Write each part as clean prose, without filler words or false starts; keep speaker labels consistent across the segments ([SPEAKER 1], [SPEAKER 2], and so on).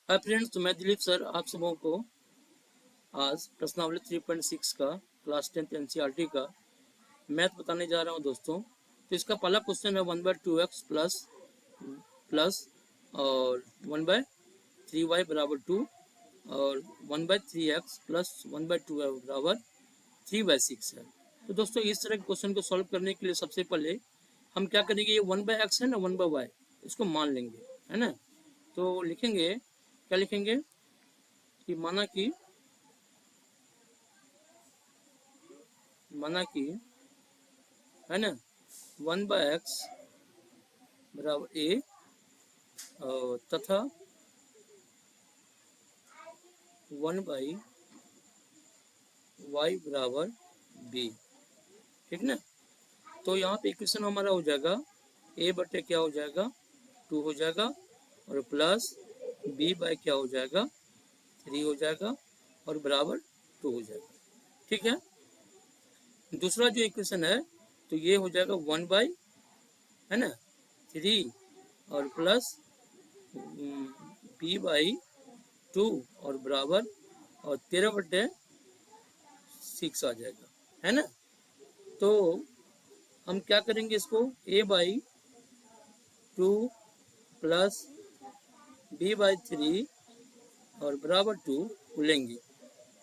[SPEAKER 1] Hi friends, तो मैं Dilip sir आप सबों को आज प्रश्नावली 3.6 का क्लास 10th एनसीईआरटी का मैथ बताने जा रहा हूं दोस्तों। तो इसका पहला क्वेश्चन है 1/2x प्लस प्लस और 1/3y बराबर 2 और 1/3x प्लस 1/2y बराबर 3/6 है। तो दोस्तों इस तरह के क्वेश्चन को सॉल्व करने के लिए सबसे पहले हम क्या करेंगे, ये 1/x है ना, 1/y इसको मान लेंगे, है ना। तो लिखेंगे, क्या लिखेंगे कि माना कि है ना 1/x बराबर a और तथा 1/y बराबर b, ठीक ना। तो यहाँ पे इक्वेशन हमारा हो जाएगा a बटे क्या हो जाएगा 2 हो जाएगा और प्लस b बाय क्या हो जाएगा 3 हो जाएगा और बराबर 2 हो जाएगा, ठीक है। दूसरा जो इक्वेशन है तो ये हो जाएगा 1/, है ना, 3 और प्लस b/2 और बराबर और 13/6 आ जाएगा, है ना। तो हम क्या करेंगे, इसको a/2 प्लस b/3 और बराबर 2 लेंगे।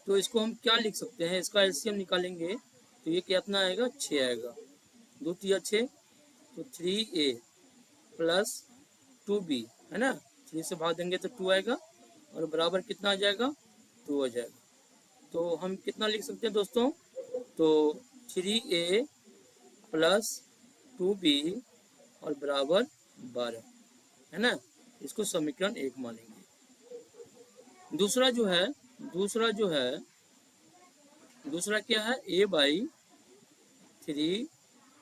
[SPEAKER 1] तो इसको हम क्या लिख सकते हैं, इसका एलसीएम निकालेंगे तो ये कितना आएगा 6 आएगा, 2 3 6 तो 3a प्लस 2b, है ना, 3 से भाग देंगे तो 2 आएगा और बराबर कितना आ जाएगा 2 आ जाएगा। तो हम कितना लिख सकते हैं दोस्तों, तो 3a प्लस 2b और बराबर 12, है ना। इसको समीकरण 1 मानेंगे। दूसरा जो है दूसरा क्या है a/3,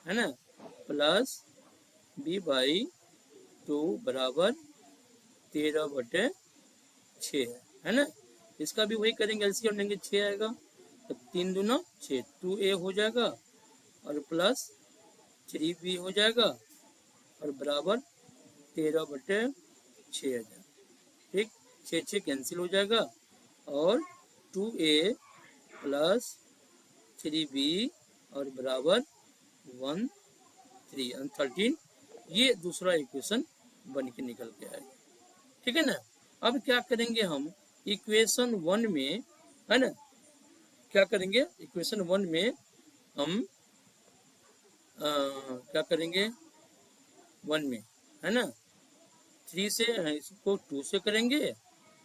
[SPEAKER 1] है ना, प्लस b/2 बराबर 13/6 है ना। इसका भी वही करेंगे, एलसीएम लेंगे 6 आएगा तो 3 दूना 6, 2a हो जाएगा और प्लस 3b हो जाएगा और बराबर 13/6 आ जाएगा, ठीक। 6 कैंसिल हो जाएगा और 2a प्लस 3b और बराबर 13, ये दूसरा इक्वेशन बन के निकल के आएगा, ठीक है ना। अब क्या करेंगे हम इक्वेशन 1 में, है ना, क्या करेंगे इक्वेशन 1 में हम क्या करेंगे 1 में, है ना, 3 से इसको 2 से करेंगे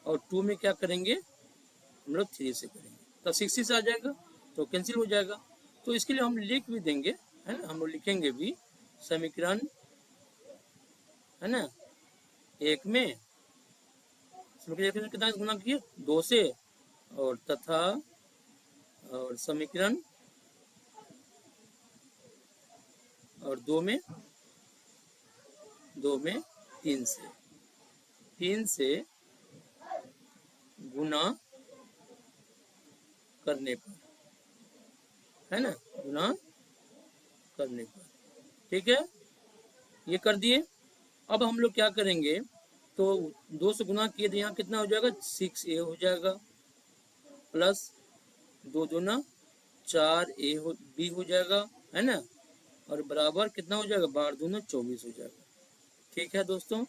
[SPEAKER 1] और 2 में क्या करेंगे हम लोग 3 से करेंगे तो 6 से आ जाएगा तो कैंसिल हो जाएगा। तो इसके लिए हम लिख भी देंगे, है ना, हम लोग लिखेंगे भी समीकरण, है ना, 1 में समीकरण कितना गुना किए 2 से और तथा और समीकरण और 2 में 3 से गुना करने पर, है ना, गुना करने पर, ठीक है, ये कर दिए। अब हम लोग क्या करेंगे, तो 2 से गुना किए तो यहाँ कितना हो जाएगा 6a हो जाएगा प्लस 2 दूना 4a b हो जाएगा, है ना, और बराबर कितना हो जाएगा 12 दूना 24 हो जाएगा, ठीक है दोस्तों।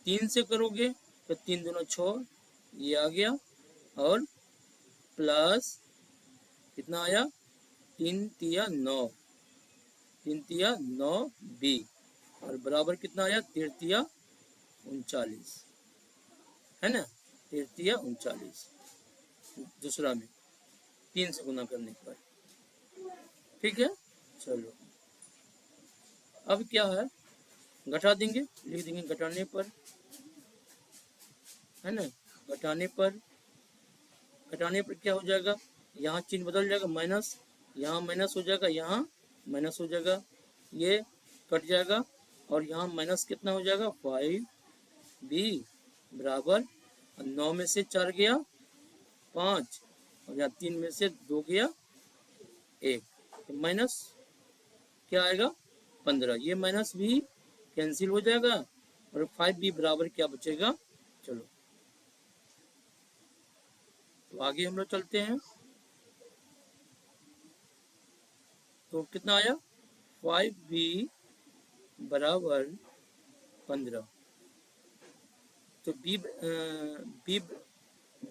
[SPEAKER 1] 3 से करोगे तो 3 दूना 6 ये आ गया और प्लस कितना आया 3 तिया 9 b और बराबर कितना आया 3 तिया 39, है ना, 3 तिया 39 दूसरा में 3 से गुना करने पर, ठीक है। चलो अब क्या है घटा देंगे, लिख देंगे घटाने पर, है ना, घटाने पर क्या हो जाएगा, यहाँ चिन्ह बदल जाएगा माइनस, यहाँ माइनस हो जाएगा, यहाँ माइनस हो जाएगा, ये कट जाएगा और यहाँ माइनस कितना हो जाएगा 5b बराबर 9 में से 4 गया 5 और यहाँ 3 में से 2 गया 1 तो माइनस क्या आएगा 15, ये माइनस भी कैंसिल हो जाएगा और 5b बराबर क्या बचेगा, चलो तो आगे हम लोग चलते हैं। तो कितना आया 5b बराबर 15। तो बी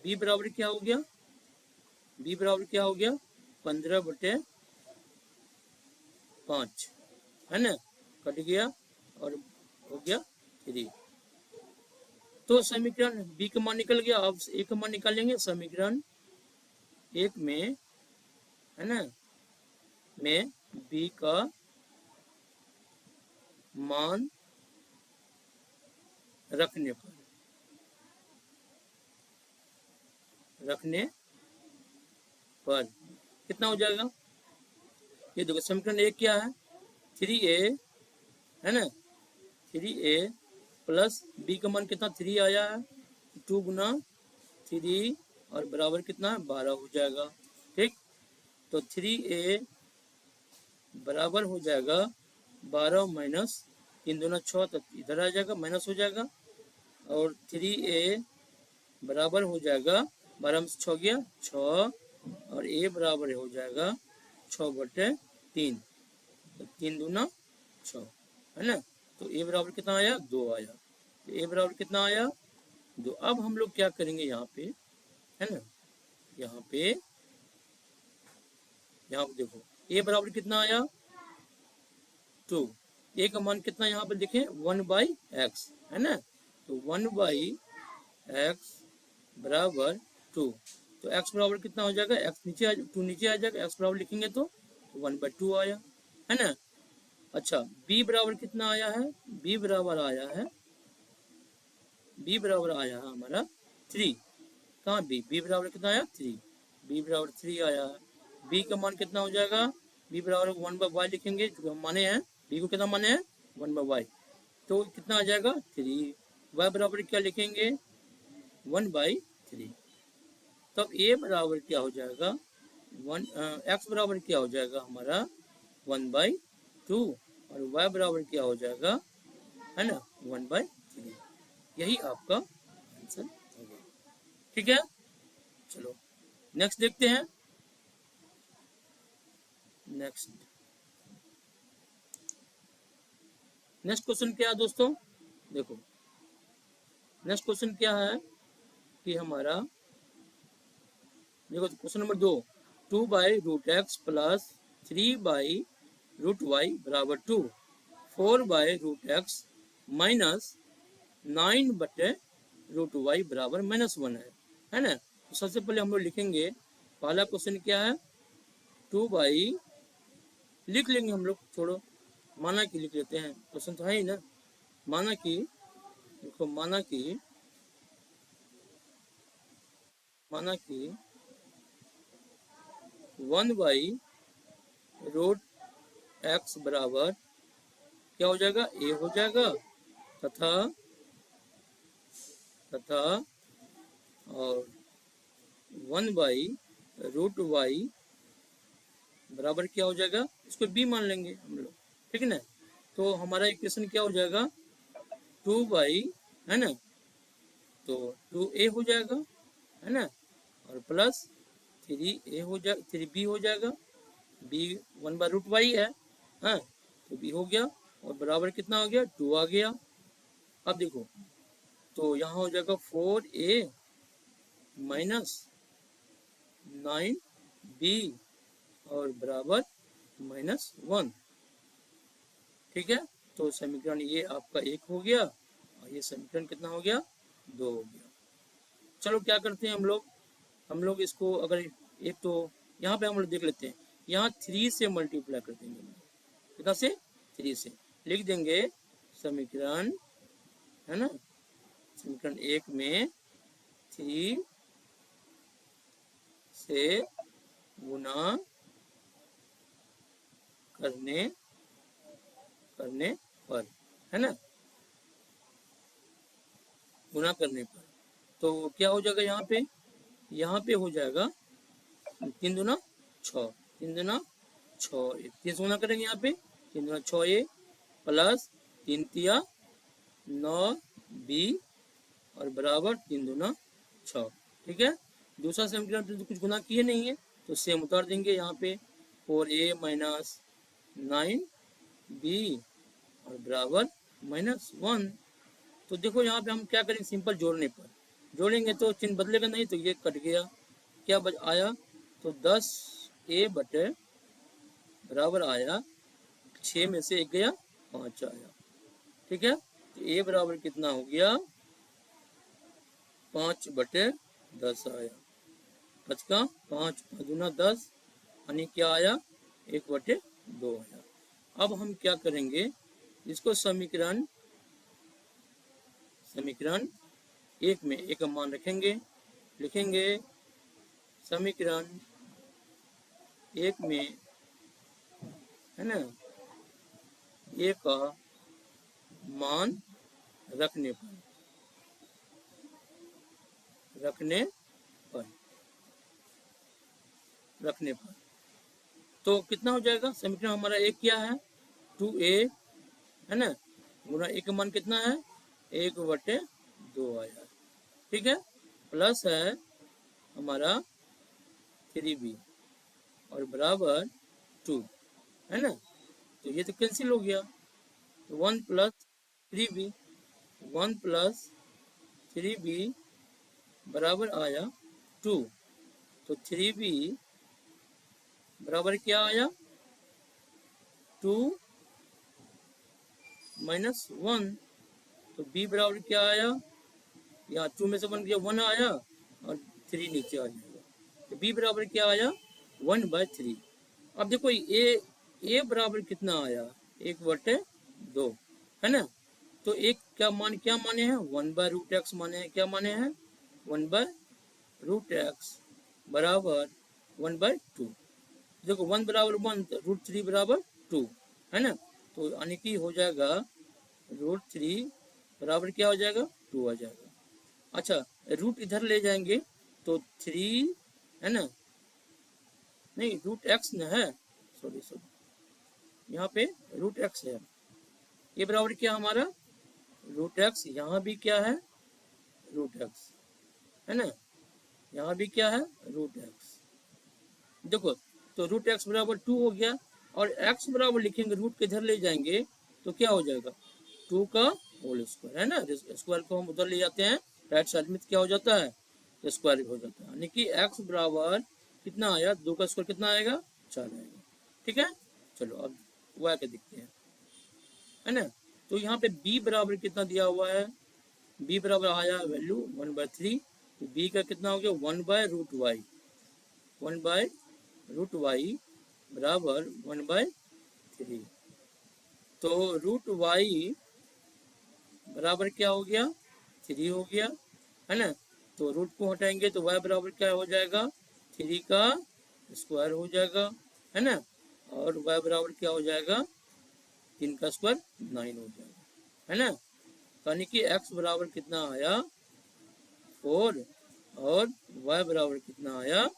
[SPEAKER 1] बी बराबर क्या हो गया, बी बराबर क्या हो गया 15/5 है ना, कट गया और हो गया 3। तो समीकरण बी का मान निकल गया। अब ए का मान निकालेंगे। समीकरण 1 में है ना, में बी का मान रखने पर कितना हो जाएगा। ये देखो समीकरण 1 क्या है 3a है ना, 3a प्लस बी का मान कितना 3 आया है, 2 गुना 3 और बराबर कितना 12 हो जाएगा। ठीक, तो 3a बराबर हो जाएगा 12 माइनस 3 दूना 6, तो इधर आ जाएगा माइनस हो जाएगा। और 3a बराबर हो जाएगा 12 में 6 गया 6 और a बराबर हो जाएगा 6/3, तो 3 दूना 6 है ना। तो a बराबर कितना आया 2 आया। तो a बराबर कितना आया 2। अब हम लोग क्या करेंगे यहाँ पे है ना, यहाँ पे देखो a बराबर कितना आया 2। a का मान कितना यहाँ पे देखें 1/x है ना, तो 1/x बराबर 2। तो x बराबर कितना हो जाएगा, x नीचे 2 नीचे आ जाएगा, x बराबर लिखेंगे तो 1/2 आया है ना। अच्छा b बराबर कितना आया है, b बराबर आया है हमारा 3। कहाँ b बराबर कितना आया 3, b बराबर 3 आया है। b का मान कितना हो जाएगा, b बराबर 1/y लिखेंगे जो हम माने हैं, b को कितना माने हैं 1/y, तो कितना आ जाएगा 3। y बराबर क्या लिखेंगे 1/3। तब a बराबर क्या हो जाएगा x बराबर क्या हो जाएगा हमारा 1/2 और y बराबर क्या हो जाएगा है ना 1/3। यही आपका आंसर हो गया। ठीक है, चलो नेक्स्ट देखते हैं। नेक्स्ट क्वेश्चन क्या है दोस्तों, देखो नेक्स्ट क्वेश्चन क्या है कि हमारा देखो question number 2, 2/√x plus 3/√y बराबर 2, 4/√x माइनस 9/√y बराबर -1 है ना। तो सबसे पहले हम लोग लिखेंगे पहला क्वेश्चन क्या है 2 बाई, लिख लेंगे हम लोग, छोड़ो माना कि लिख लेते हैं, क्वेश्चन तो है ही ना। माना कि देखो माना कि 1/√x बराबर क्या हो जाएगा a हो जाएगा, तथा और 1/√y बराबर क्या हो जाएगा, इसको b मान लेंगे हम लोग, ठीक है ना। तो हमारा इक्वेशन क्या हो जाएगा 2 बाई है ना, तो 2a हो जाएगा है ना, और प्लस 3a हो जाएगा 3b हो जाएगा, b 1/√y है हाँ, तो b हो गया और बराबर कितना हो गया 2 आ गया। अब देखो तो यहाँ हो जाएगा 4a माइनस 9b और बराबर -1। ठीक है, तो समीकरण ये आपका 1 हो गया और ये समीकरण कितना हो गया 2 हो गया। चलो क्या करते हैं हम लोग इसको अगर एक तो यहाँ पे हम लोग देख लेते हैं, यहाँ 3 से मल्टीप्लाई कर देंगे, कितना से 3 से लिख देंगे समीकरण है ना, समीकरण 1 में 3 से गुना करने पर है ना, गुना करने पर तो क्या हो जाएगा यहाँ पे हो जाएगा 3 दूना 6, 3 दूना 6 3 से गुना करेंगे यहाँ पे 3 दूना 6a प्लस 3 तिया 9b और बराबर 3 दूना 6। ठीक है, दूसरा समीकरण तो कुछ गुना किए नहीं है, तो सेम उतार देंगे यहाँ पे, 4a माइनस 9b और बराबर -1। तो देखो यहाँ पे हम क्या करेंगे, सिंपल जोड़ने पर जोड़ेंगे तो चिन्ह बदलेगा नहीं, तो ये कट गया, क्या आया, तो 10a बटे बराबर आया 6 में से 1 गया 5 आया। ठीक है, तो a बराबर कितना हो गया, 5 बटे 10 आया। 5 का 5 दूना 10, यानी क्या आया, 1 बटे 2 आया। अब हम क्या करेंगे, इसको समीकरण 1 में एक मान रखेंगे, लिखेंगे समीकरण 1 में, है ना, a का मान रखने पर तो कितना हो जाएगा, समीकरण हमारा एक क्या है, 2a, है ना, गुना a का मान कितना है, 1 बटे 2 आया। ठीक है, प्लस है हमारा 3b और बराबर 2, है ना, तो ये तो कैंसिल हो गया, 1 प्लस 3b, 1 प्लस 3b बराबर आया 2, तो 3b बराबर क्या आया, 2 माइनस 1, तो b बराबर क्या आया, यहाँ 2 में से 1 गया 1 आया और 3 नीचे आ जाएगा, तो b बराबर क्या आया, 1/3। अब देखो a बराबर कितना आया, 1 बटे 2, है ना, तो एक क्या माने हैं, 1/√x माने हैं, क्या माने हैं, 1/√x बराबर 1/2। देखो 1 बराबर 1, √3 बराबर 2, है ना, तो यानी कि हो जाएगा √3 बराबर क्या हो जाएगा, 2 आ जाएगा। अच्छा, रूट इधर ले जाएंगे तो 3, है ना, नहीं √x न है, सॉरी यहाँ पे √x है, ये बराबर क्या हमारा, √x, यहाँ भी क्या है, √x, है ना, यहाँ भी क्या है, √x। देखो तो √x बराबर 2 हो गया, और x बराबर लिखेंगे, रूट के इधर ले जाएंगे तो क्या हो जाएगा, 2 का होल स्क्वायर, है ना, स्क्वायर को हम उधर ले जाते हैं, राइट साइड में क्या हो जाता है, स्क्वायर हो जाता है, यानी कि x बराबर कितना आया, 2 का स्क्वायर कितना आएगा, 4 आएगा। ठीक है, चलो अब y के देखते हैं, है ना, तो यहाँ पे b बराबर कितना दिया हुआ है, b बराबर आया वैल्यू 1/3, तो b का कितना हो गया, 1/√y, 1/√y बराबर 1/3, तो √y बराबर क्या हो गया, 3 हो गया, है ना, तो रूट को हटाएंगे तो y बराबर क्या हो जाएगा, 3 का स्क्वायर हो जाएगा, है ना, और y बराबर क्या हो जाएगा, 3 का स्क्वायर 9 हो जाएगा, है ना, यानी कि x बराबर कितना आया, 4 और y बराबर कितना आया,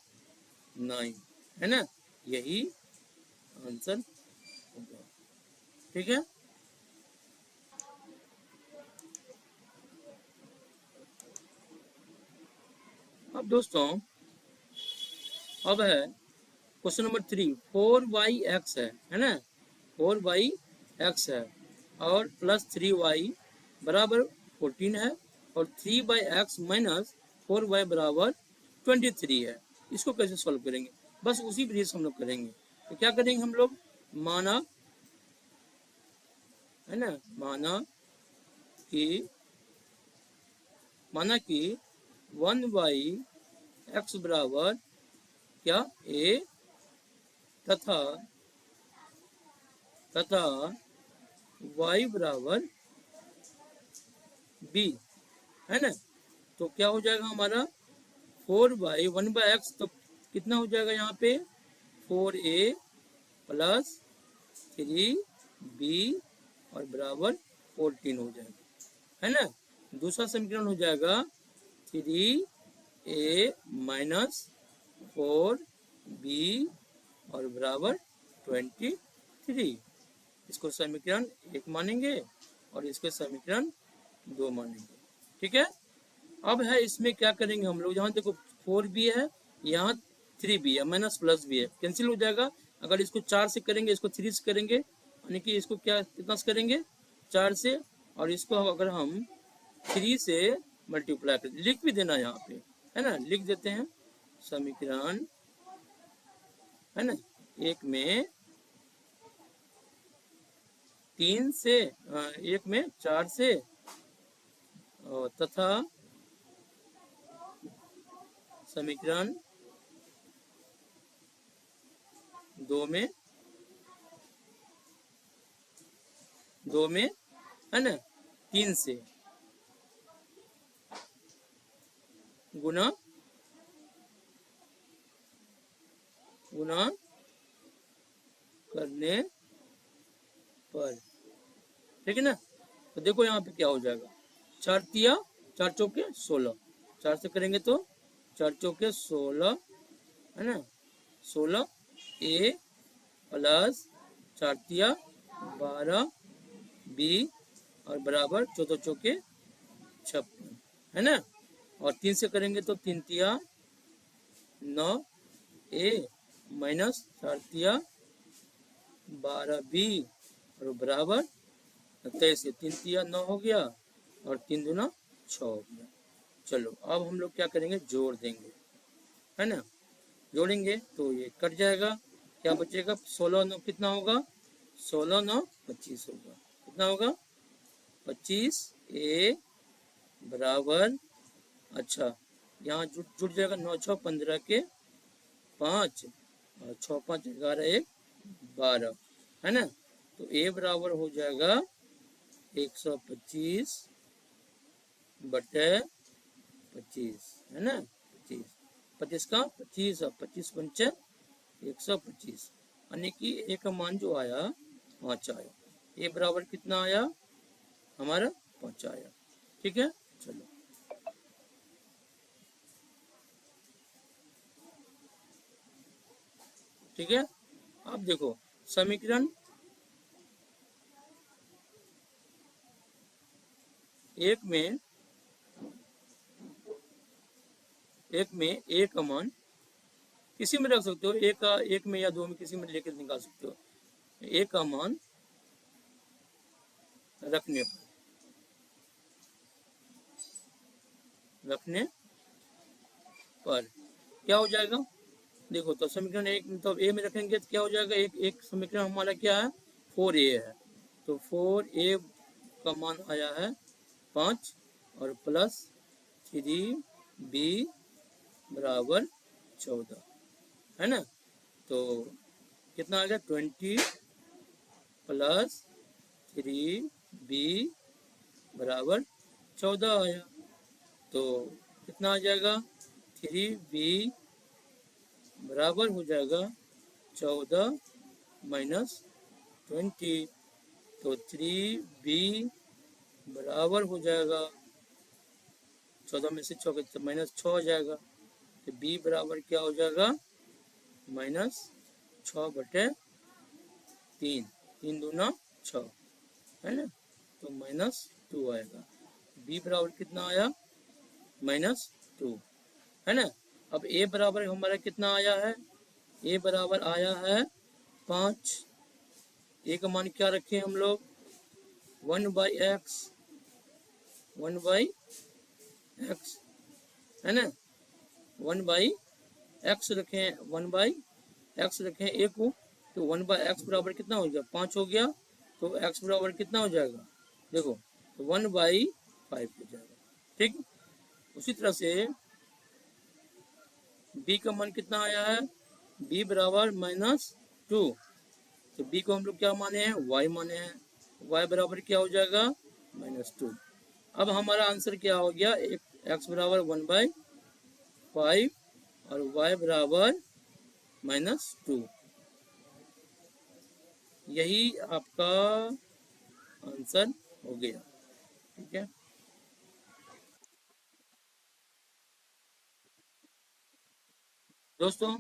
[SPEAKER 1] 9, है ना, यही आंसर होगा। ठीक है, अब दोस्तों अब है क्वेश्चन नंबर 3, 4yx है ना, 4yx है और प्लस 3y बराबर 14 है, और 3/x माइनस 4y बराबर 23 है। इसको कैसे सॉल्व करेंगे, बस उसी विधि से हम लोग करेंगे। तो क्या करेंगे हम लोग, माना, है ना, माना कि 1/x बराबर क्या, a तथा y बराबर b, है ना, तो क्या हो जाएगा हमारा 1/x, तो कितना हो जाएगा यहाँ पे, 4a प्लस 3b और बराबर 14 हो जाएगा, है ना। दूसरा समीकरण हो जाएगा 3a माइनस 4b और बराबर 23। इसको समीकरण 1 मानेंगे और इसके समीकरण 2 मानेंगे। ठीक है, अब है इसमें क्या करेंगे हम लोग, यहाँ देखो 4 भी है, यहाँ 3 भी है, माइनस प्लस भी है, कैंसिल हो जाएगा। अगर इसको 4 से करेंगे, इसको 3 से करेंगे, यानी कि इसको क्या कितना से करेंगे 4 से, और इसको अगर हम 3 से मल्टीप्लाई कर, लिख भी देना यहाँ पे है ना, लिख देते हैं समीकरण है ना, एक में 3 से, एक में 4 से, और तथा समीकरण 2 में है ना 3 से गुना करने पर, ठीक है ना। तो देखो यहाँ पे क्या हो जाएगा, 4 तिया 4 चौके 16, 4 से करेंगे तो 4 चौके 16 है ना, 16 ए प्लस 4 तिया 12 बी और बराबर 14 चौके 56 है ना, और 3 से करेंगे तो 3 तिया 9 ए माइनस 4 तिया 12 बी और बराबर 23, 3 तिया 9 हो गया और 3 दूना 6 हो गया। चलो अब हम लोग क्या करेंगे, जोड़ देंगे है ना, जोड़ेंगे तो ये कट जाएगा, क्या बचेगा 16 9 कितना होगा, 16 9 25 होगा, कितना होगा 25 ए बराबर, अच्छा यहाँ जुड़ जाएगा 9 6 15 के 5 और 6 5 11 1 12 है ना, तो ए बराबर हो जाएगा 125 बटे 25 है ना, 25 का 25 और 25 पंचे 125, यानी कि ए का मान जो आया 5 आया, ए बराबर कितना आया हमारा 5 आया, ठीक है। चलो ठीक है, अब देखो समीकरण एक में ए का मान किसी में रख सकते हो, एक में या दो में किसी में लेकर निकाल सकते हो, ए का मान रखने पर क्या हो जाएगा, देखो तो समीकरण एक मतलब ए में रखेंगे तो क्या हो जाएगा, एक समीकरण हमारा क्या है 4a है, तो 4a का मान आया है 5 और प्लस 3b बराबर 14 है ना, तो कितना आ गया 20 प्लस 3b बराबर 14 आया, तो कितना आ जाएगा 3b बराबर हो जाएगा 14 माइनस 20, तो 3b बराबर हो जाएगा 14 में से 6 माइनस 6 हो जाएगा, तो b बराबर क्या हो जाएगा माइनस 6 बटे 3, 3 दूना 6 है ना, तो माइनस 2 आएगा, b बराबर कितना आया माइनस 2 है ना। अब a बराबर हमारा कितना आया है, a बराबर आया है 5, a का मान क्या रखे हम लोग 1/x है ना, 1/x रखे, 1/x रखे a को, तो 1/x बराबर कितना हो गया 5 हो गया, तो x बराबर कितना हो जाएगा देखो, तो 1/5 हो जाएगा, ठीक। उसी तरह से b का मान कितना आया है, b बराबर -2, तो b को हम लोग क्या माने हैं y माने हैं, y बराबर क्या हो जाएगा -2। अब हमारा आंसर क्या हो गया, x बराबर 1/5 और y बराबर -2, यही आपका आंसर हो गया, ठीक है। दोस्तों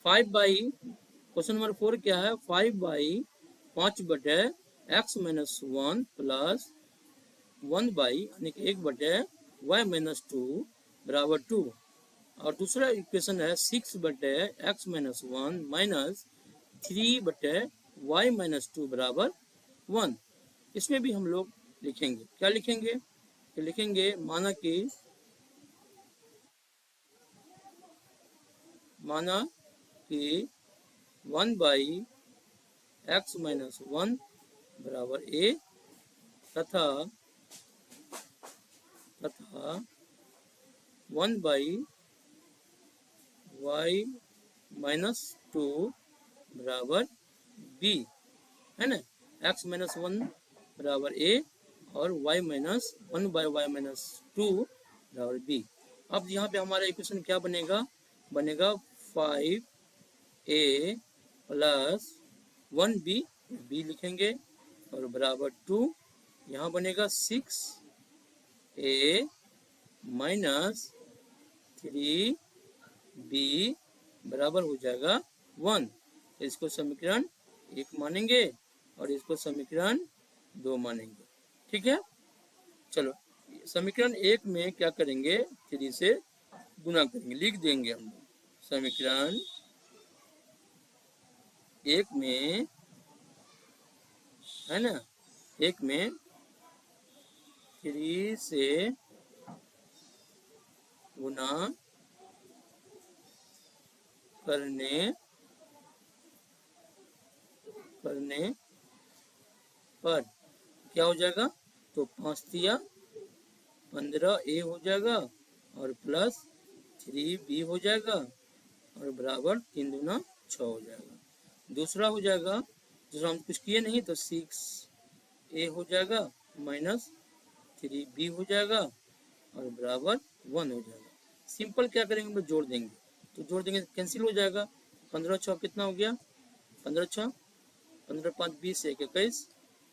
[SPEAKER 1] 5 बाई क्वेश्चन नंबर 4 क्या है, 5/5 बटे x माइनस 1 प्लस 1 बाई यानी कि 1 बटे y माइनस 2 बराबर 2, और दूसरा इक्वेशन है 6/(x-1) माइनस 3/(y-2) बराबर 1। इसमें भी हम लोग लिखेंगे, क्या लिखेंगे, तो लिखेंगे माना कि 1/(x-1) बराबर a तथा 1/(y-2) बराबर b, है ना। x-1 बराबर a और y-1/(y-2) बराबर b। अब यहाँ पे हमारा इक्वेशन क्या बनेगा, 5a प्लस 1b, b लिखेंगे और बराबर 2, यहाँ बनेगा 6a माइनस 3b बराबर हो जाएगा 1। इसको समीकरण 1 मानेंगे और इसको समीकरण 2 मानेंगे, ठीक है। चलो समीकरण 1 में क्या करेंगे, 3 से गुना करेंगे, लिख देंगे हम लोग। समीकरण 1 में, है ना, 1 में 3 से गुना करने पर क्या हो जाएगा, तो 5 दिया 15a हो जाएगा और प्लस 3b हो जाएगा और बराबर 3 दूना 6 हो जाएगा। दूसरा हो जाएगा, दूसरा हम कुछ किए नहीं तो 6a हो जाएगा माइनस 3b हो जाएगा और बराबर 1 हो जाएगा। सिंपल क्या करेंगे, हम लोग जोड़ देंगे, तो जोड़ देंगे कैंसिल हो जाएगा। 15 6 कितना हो गया, 15 6 15 5 20 1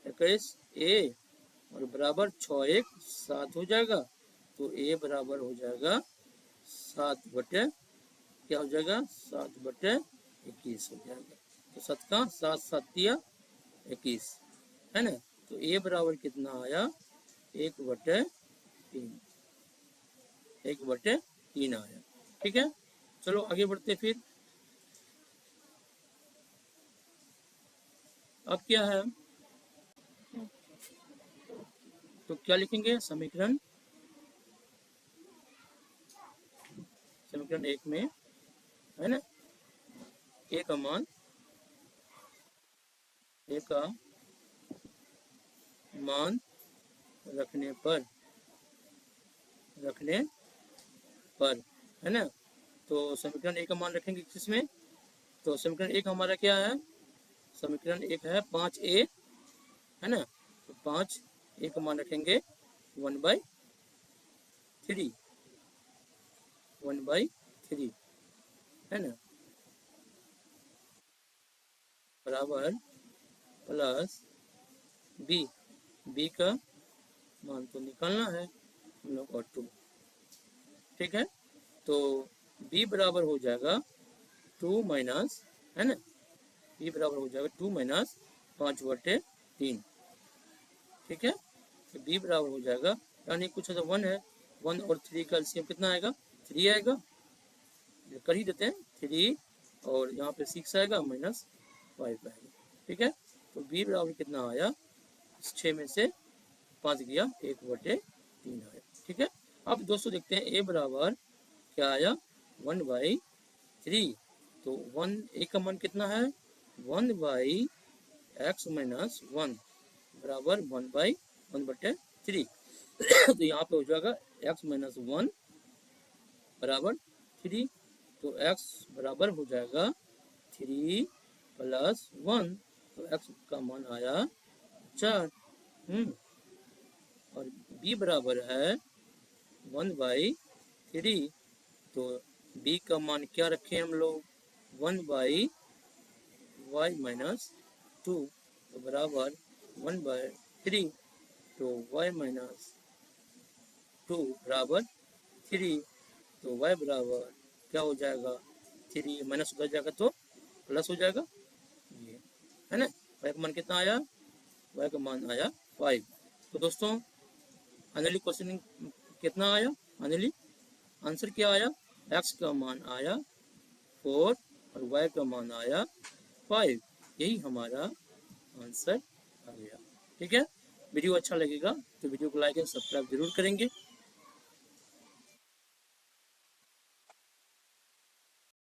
[SPEAKER 1] 21 a और बराबर 6 1 7 हो जाएगा। तो a बराबर हो जाएगा 7 बटे क्या हो जाएगा, 7/21 हो जाएगा। तो 7 का 7 7 दिया 21, है ना। तो a बराबर कितना आया, 1/3 आया, ठीक है। चलो आगे बढ़ते फिर। अब क्या है, तो क्या लिखेंगे, समीकरण 1 में, है ना, a का मान रखने पर, है ना। तो समीकरण 1 का मान रखेंगे किसमें, तो समीकरण 1 हमारा क्या है, समीकरण 1 है 5a, है ना। तो 5a का मान रखेंगे 1/3, है ना, बराबर प्लस b का मान तो निकालना है हम लोग और 2, ठीक है। तो b बराबर हो जाएगा 2 माइनस, है ना, b बराबर हो जाएगा 2 माइनस 5/3, ठीक है। तो b बराबर हो जाएगा, यानी कुछ तो 1 है, 1 और 3 का एलसीएम कितना आएगा, 3 आएगा, कर ही देते हैं 3 और यहाँ पे 6 आएगा माइनस 5 आएगा, ठीक है। तो b बराबर कितना आया, 6 में से 5 गया 1/3 आया, ठीक है। अब दोस्तों देखते हैं a बराबर क्या आया, 1/3। तो 1 a का मान कितना है, 1/(x-1) बराबर 1/3। तो यहाँ पे हो जाएगा x-1 बराबर 3, तो x बराबर हो जाएगा 3 + 1, तो x का मान आया 4। और b बराबर है 1/3, तो b का मान क्या रखें हम लोग, 1/y-2, तो बराबर 1/3, तो y-2 बराबर 3, तो y बराबर क्या हो जाएगा, 3 माइनस उधर जाएगा तो प्लस हो जाएगा, ये है ना। y का मान कितना आया, y का मान आया 5। तो दोस्तों फाइनली क्वेश्चन कितना आया, फाइनली आंसर क्या आया, x का मान आया 4 और y का मान आया 5। यही हमारा आंसर आ गया। ठीक है, वीडियो अच्छा लगेगा तो वीडियो को लाइक एंड सब्सक्राइब जरूर करेंगे।